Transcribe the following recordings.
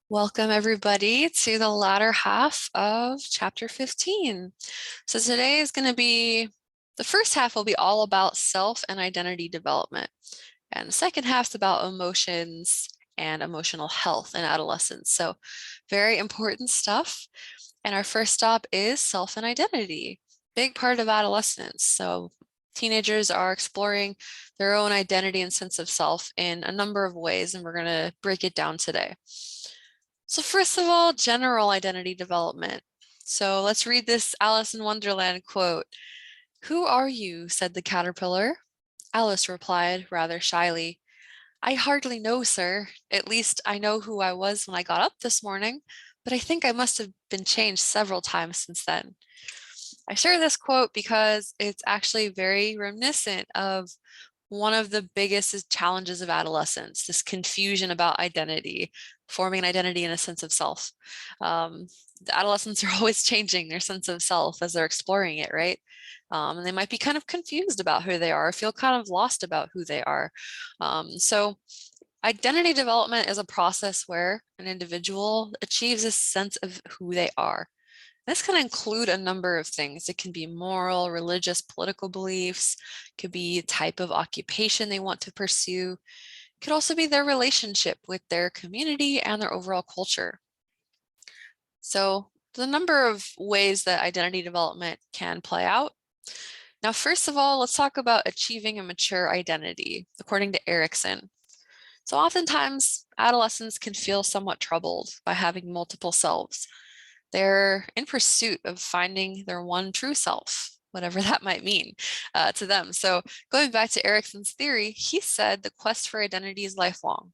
Welcome everybody to the latter half of chapter 15. So today is going to be, the first half will be all about self and identity development. And the second half is about emotions and emotional health in adolescence. So very important stuff. And our first stop is self and identity, big part of adolescence. So teenagers are exploring their own identity and sense of self in a number of ways, and we're going to break it down today. So first of all, general identity development. So let's read this Alice in Wonderland quote. "Who are you?" said the caterpillar. Alice replied rather shyly, "I hardly know, sir. At least I know who I was when I got up this morning, but I think I must have been changed several times since then." I share this quote because it's actually very reminiscent of one of the biggest challenges of adolescence, this confusion about identity, forming an identity in a sense of self. The adolescents are always changing their sense of self as they're exploring it, right? And they might be kind of confused about who they are, feel kind of lost about who they are. So identity development is a process where an individual achieves a sense of who they are. This can include a number of things. It can be moral, religious, political beliefs, it could be a type of occupation they want to pursue. It could also be their relationship with their community and their overall culture. So the number of ways that identity development can play out. Now, first of all, let's talk about achieving a mature identity, according to Erikson. So oftentimes, adolescents can feel somewhat troubled by having multiple selves. They're in pursuit of finding their one true self, whatever that might mean to them. So going back to Erikson's theory, he said the quest for identity is lifelong.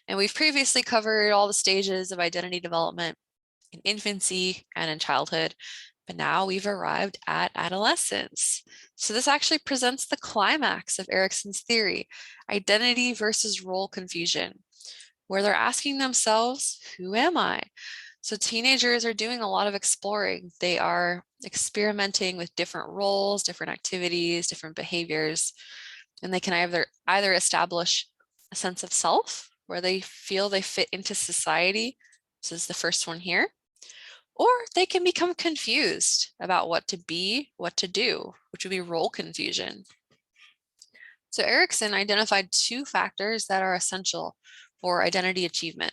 And we've previously covered all the stages of identity development in infancy and in childhood, but now we've arrived at adolescence. So this actually presents the climax of Erikson's theory, identity versus role confusion, where they're asking themselves, who am I? So teenagers are doing a lot of exploring. They are experimenting with different roles, different activities, different behaviors, and they can either establish a sense of self where they feel they fit into society. This is the first one here. Or they can become confused about what to be, what to do, which would be role confusion. So Erikson identified two factors that are essential for identity achievement.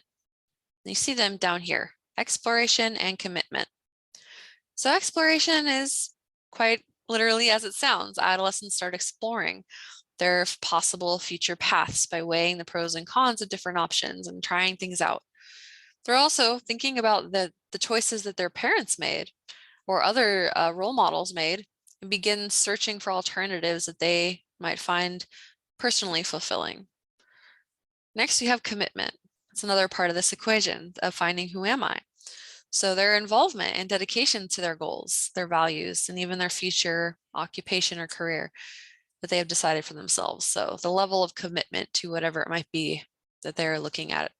You see them down here, exploration and commitment. So exploration is quite literally as it sounds. Adolescents start exploring their possible future paths by weighing the pros and cons of different options and trying things out. They're also thinking about the choices that their parents made or other role models made and begin searching for alternatives that they might find personally fulfilling. Next, we have commitment. It's another part of this equation of finding who am I. So their involvement and dedication to their goals, their values, and even their future occupation or career that they have decided for themselves. So the level of commitment to whatever it might be that they're looking at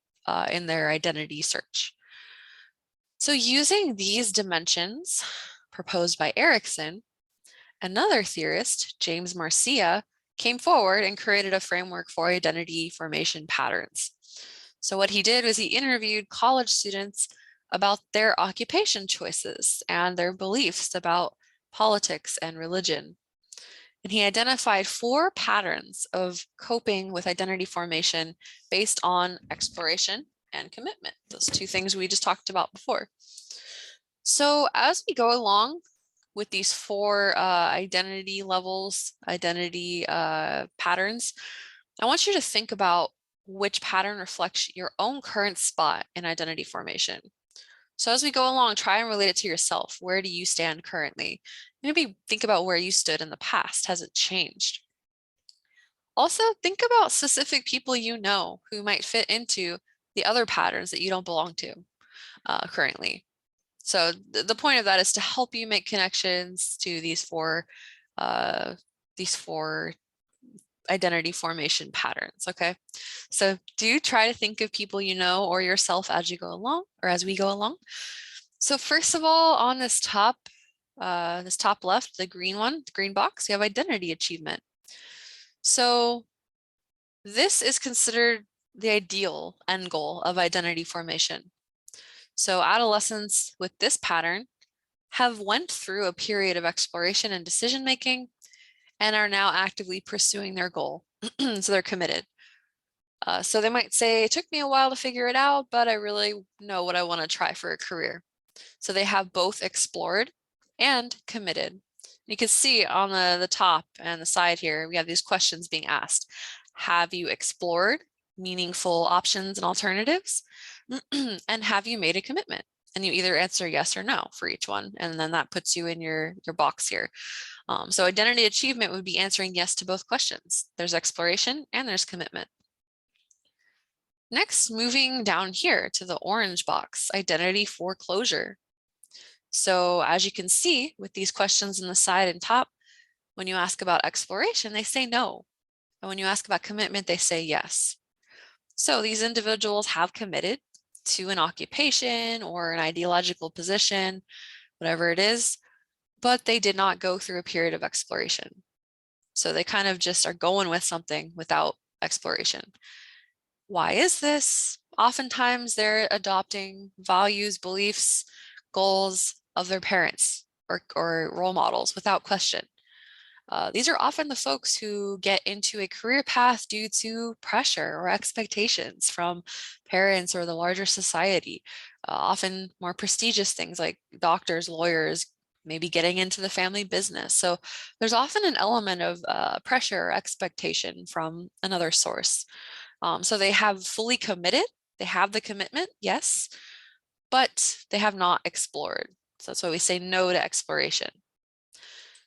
in their identity search. So using these dimensions proposed by Erikson, another theorist, James Marcia, came forward and created a framework for identity formation patterns. So what he did was he interviewed college students about their occupation choices and their beliefs about politics and religion. And he identified 4 patterns of coping with identity formation based on exploration and commitment, those 2 things we just talked about before. So as we go along with these 4 identity levels, identity patterns, I want you to think about which pattern reflects your own current spot in identity formation. So as we go along, try and relate it to yourself. Where do you stand currently? Maybe think about where you stood in the past. Has it changed? Also, think about specific people you know who might fit into the other patterns that you don't belong to currently. So the point of that is to help you make connections to these four identity formation patterns, okay? So do try to think of people you know or yourself as you go along or as we go along. So first of all, on this top left, the green one, the green box, you have identity achievement. So this is considered the ideal end goal of identity formation. So adolescents with this pattern have went through a period of exploration and decision making and are now actively pursuing their goal. So they're committed. So they might say, it took me a while to figure it out, but I really know what I want to try for a career. So they have both explored and committed. You can see on the top and the side here, we have these questions being asked. Have you explored meaningful options and alternatives? And have you made a commitment? And you either answer yes or no for each one. And then that puts you in your box here. So identity achievement would be answering yes to both questions. There's exploration and there's commitment. Next, moving down here to the orange box, identity foreclosure. So as you can see with these questions on the side and top, when you ask about exploration, they say no. And when you ask about commitment, they say yes. So these individuals have committed to an occupation or an ideological position, whatever it is, but they did not go through a period of exploration. So they kind of just are going with something without exploration. Why is this? Oftentimes they're adopting values, beliefs, goals of their parents or role models without question. These are often the folks who get into a career path due to pressure or expectations from parents or the larger society, often more prestigious things like doctors, lawyers, maybe getting into the family business. So there's often an element of pressure or expectation from another source. So they have fully committed, they have the commitment, yes, but they have not explored. So that's why we say no to exploration.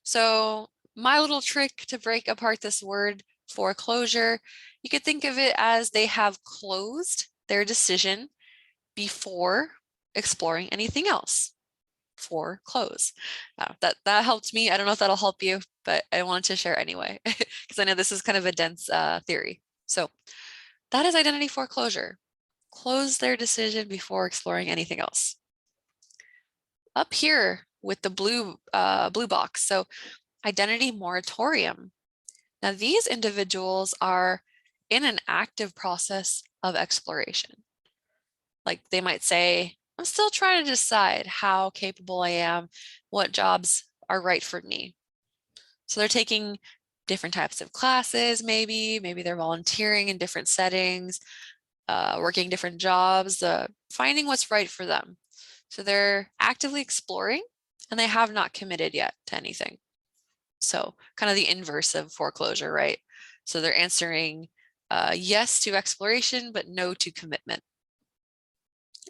So my little trick to break apart this word foreclosure, you could think of it as they have closed their decision before exploring anything else. Foreclose. That helped me. I don't know if that'll help you, but I wanted to share anyway, because I know this is kind of a dense theory. So that is identity foreclosure. Close their decision before exploring anything else. Up here with the blue box, so identity moratorium. Now these individuals are in an active process of exploration. Like they might say, I'm still trying to decide how capable I am, what jobs are right for me. So they're taking different types of classes, maybe they're volunteering in different settings, working different jobs, finding what's right for them. So they're actively exploring and they have not committed yet to anything. So kind of the inverse of foreclosure, right? So they're answering yes to exploration, but no to commitment.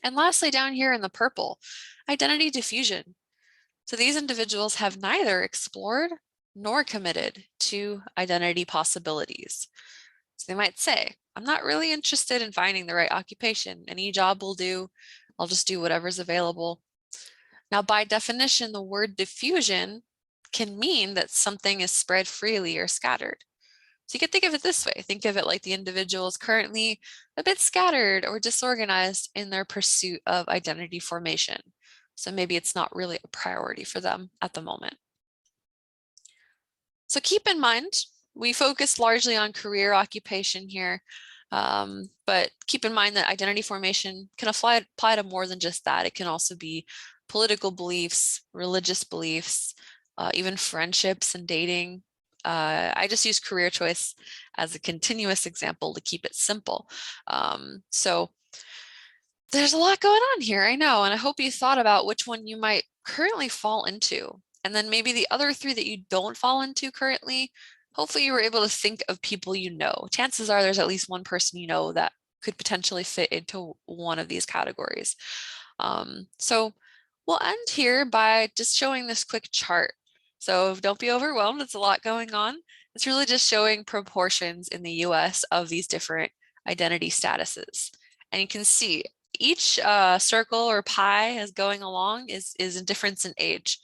And lastly, down here in the purple, identity diffusion. So these individuals have neither explored nor committed to identity possibilities. So they might say, I'm not really interested in finding the right occupation. Any job will do. I'll just do whatever's available. Now, by definition, the word diffusion can mean that something is spread freely or scattered. So you could think of it this way. Think of it like the individual is currently a bit scattered or disorganized in their pursuit of identity formation. So maybe it's not really a priority for them at the moment. So keep in mind, we focus largely on career occupation here, but keep in mind that identity formation can apply to more than just that. It can also be political beliefs, religious beliefs, even friendships and dating. I just use career choice as a continuous example to keep it simple. So there's a lot going on here, I know, and I hope you thought about which one you might currently fall into. And then maybe the other three that you don't fall into currently, hopefully you were able to think of people you know. Chances are there's at least one person you know that could potentially fit into one of these categories. So we'll end here by just showing this quick chart. So don't be overwhelmed, it's a lot going on. It's really just showing proportions in the US of these different identity statuses. And you can see each circle or pie as going along is a difference in age.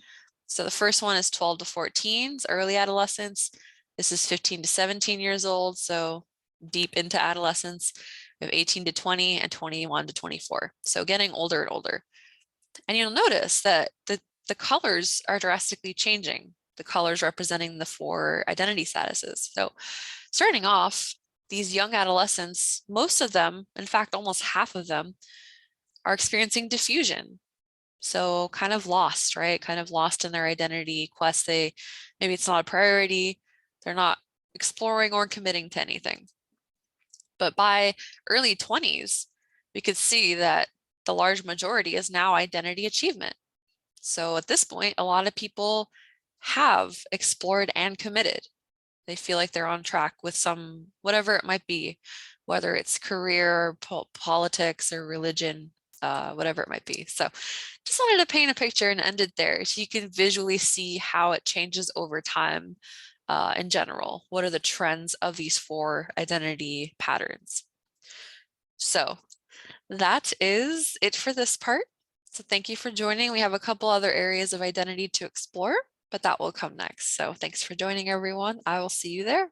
So the first one is 12 to 14, early adolescence. This is 15 to 17 years old, so deep into adolescence. We have 18 to 20 and 21 to 24. So getting older and older. And you'll notice that the colors are drastically changing, the colors representing the four identity statuses. So starting off, these young adolescents, most of them, in fact, almost half of them, are experiencing diffusion. So kind of lost, right? Kind of lost in their identity quest. Maybe it's not a priority. They're not exploring or committing to anything. But by early 20s, we could see that the large majority is now identity achievement. So at this point, a lot of people have explored and committed. They feel like they're on track with whatever it might be, whether it's career, politics, or religion, whatever it might be. So just wanted to paint a picture and end it there so you can visually see how it changes over time in general. What are the trends of these 4 identity patterns? So that is it for this part. So thank you for joining. We have a couple other areas of identity to explore, but that will come next. So thanks for joining, everyone. I will see you there.